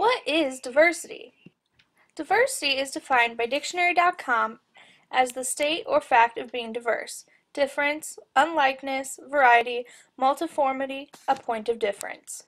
What is diversity? Diversity is defined by dictionary.com as the state or fact of being diverse. Difference, unlikeness, variety, multiformity, a point of difference.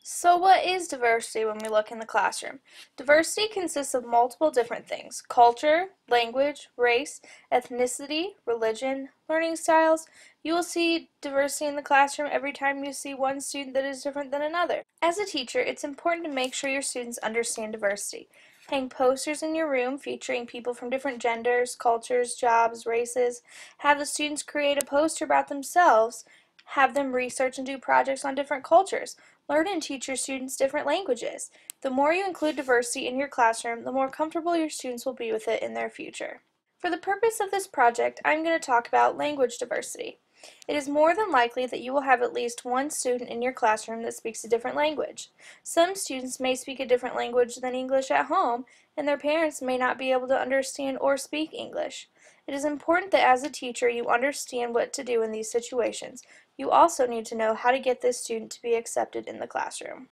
So what is diversity when we look in the classroom? Diversity consists of multiple different things: culture, language, race, ethnicity, religion, learning styles. You will see diversity in the classroom every time you see one student that is different than another. As a teacher, it's important to make sure your students understand diversity. Hang posters in your room featuring people from different genders, cultures, jobs, races. Have the students create a poster about themselves. Have them research and do projects on different cultures. Learn and teach your students different languages. The more you include diversity in your classroom, the more comfortable your students will be with it in their future. For the purpose of this project, I'm going to talk about language diversity. It is more than likely that you will have at least one student in your classroom that speaks a different language. Some students may speak a different language than English at home, and their parents may not be able to understand or speak English. It is important that as a teacher you understand what to do in these situations. You also need to know how to get this student to be accepted in the classroom.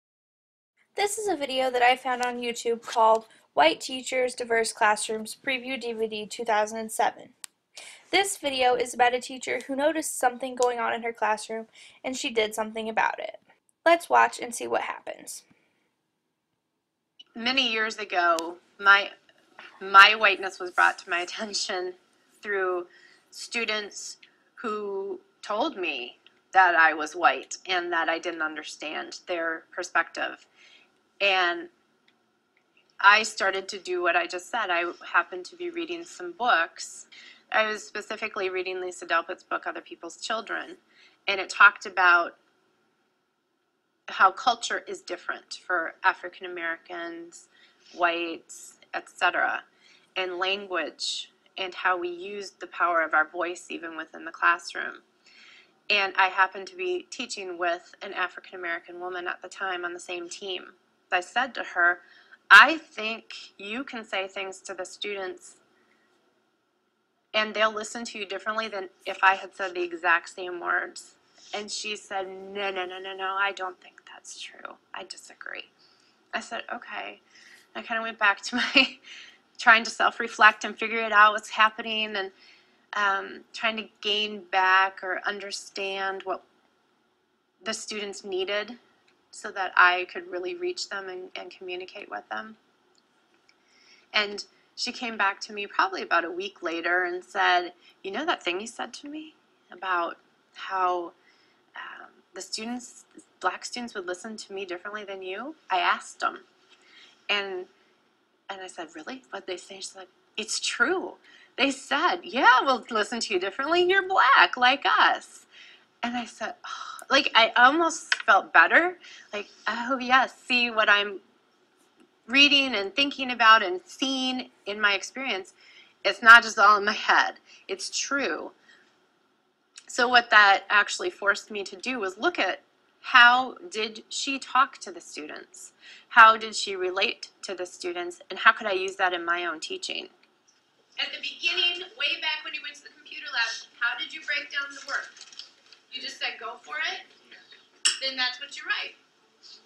This is a video that I found on YouTube called White Teachers, Diverse Classrooms Preview DVD 2007. This video is about a teacher who noticed something going on in her classroom and she did something about it. Let's watch and see what happens. Many years ago, my whiteness was brought to my attention through students who told me that I was white and that I didn't understand their perspective. And I started to do what I just said. I happened to be reading some books. I was specifically reading Lisa Delpit's book, Other People's Children, and it talked about how culture is different for African Americans, whites, etc., and language, and how we use the power of our voice even within the classroom. And I happened to be teaching with an African American woman at the time on the same team. I said to her, I think you can say things to the students and they'll listen to you differently than if I had said the exact same words. And she said, no, I don't think that's true. I disagree. I said, okay. I kind of went back to my trying to self-reflect and figure it out, what's happening, and trying to gain back or understand what the students needed so that I could really reach them and communicate with them. And she came back to me probably about a week later and said, you know that thing you said to me about how the students, black students, would listen to me differently than you? I asked them. And I said, really? What'd they say? She said, it's true. They said, yeah, we'll listen to you differently. You're black like us. And I said, oh, like, I almost felt better. Like, oh, yes, see what I'm reading and thinking about and seeing in my experience. It's not just all in my head. It's true. So what that actually forced me to do was look at how did she talk to the students? How did she relate to the students? And how could I use that in my own teaching? At the beginning, way back when you went to the computer lab, how did you break down the work? You just said go for it? Then that's what you write.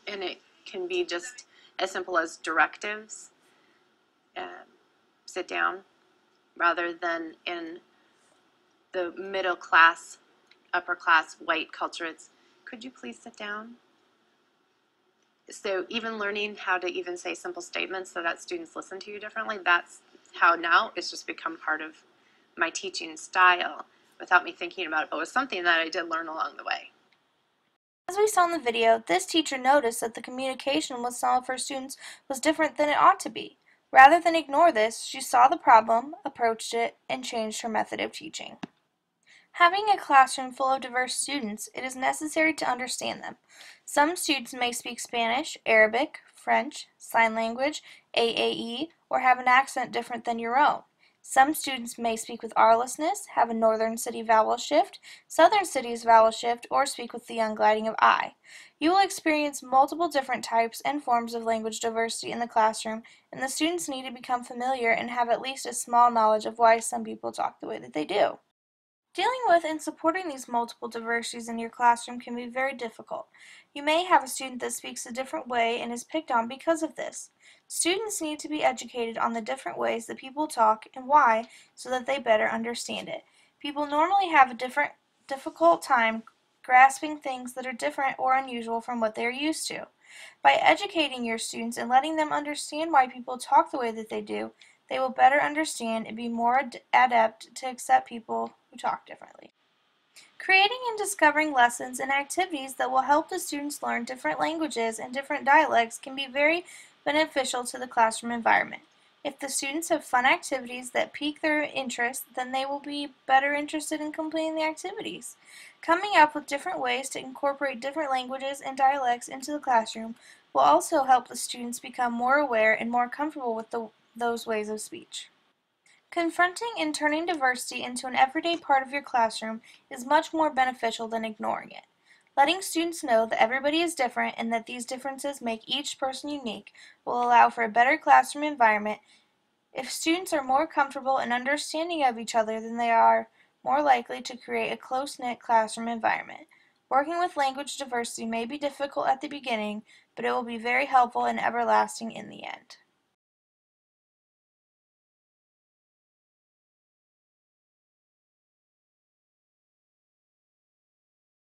And it can be just as simple as directives. Sit down, rather than in the middle class, upper class white culture, it's, could you please sit down? So even learning how to even say simple statements so that students listen to you differently, that's how now it's just become part of my teaching style without me thinking about it, but it was something that I did learn along the way. As we saw in the video, this teacher noticed that the communication with some of her students was different than it ought to be. Rather than ignore this, she saw the problem, approached it, and changed her method of teaching. Having a classroom full of diverse students, it is necessary to understand them. Some students may speak Spanish, Arabic, French, sign language, AAE, or have an accent different than your own. Some students may speak with R-lessness, have a northern city vowel shift, southern cities vowel shift, or speak with the ungliding of I. You will experience multiple different types and forms of language diversity in the classroom, and the students need to become familiar and have at least a small knowledge of why some people talk the way that they do. Dealing with and supporting these multiple diversities in your classroom can be very difficult. You may have a student that speaks a different way and is picked on because of this. Students need to be educated on the different ways that people talk and why so that they better understand it. People normally have a difficult time grasping things that are different or unusual from what they are used to. By educating your students and letting them understand why people talk the way that they do, they will better understand and be more adept to accept people who talk differently. Creating and discovering lessons and activities that will help the students learn different languages and different dialects can be very beneficial to the classroom environment. If the students have fun activities that pique their interest, then they will be better interested in completing the activities. Coming up with different ways to incorporate different languages and dialects into the classroom will also help the students become more aware and more comfortable with those ways of speech. Confronting and turning diversity into an everyday part of your classroom is much more beneficial than ignoring it. Letting students know that everybody is different and that these differences make each person unique will allow for a better classroom environment. If students are more comfortable and understanding of each other, then they are more likely to create a close-knit classroom environment. Working with language diversity may be difficult at the beginning, but it will be very helpful and everlasting in the end.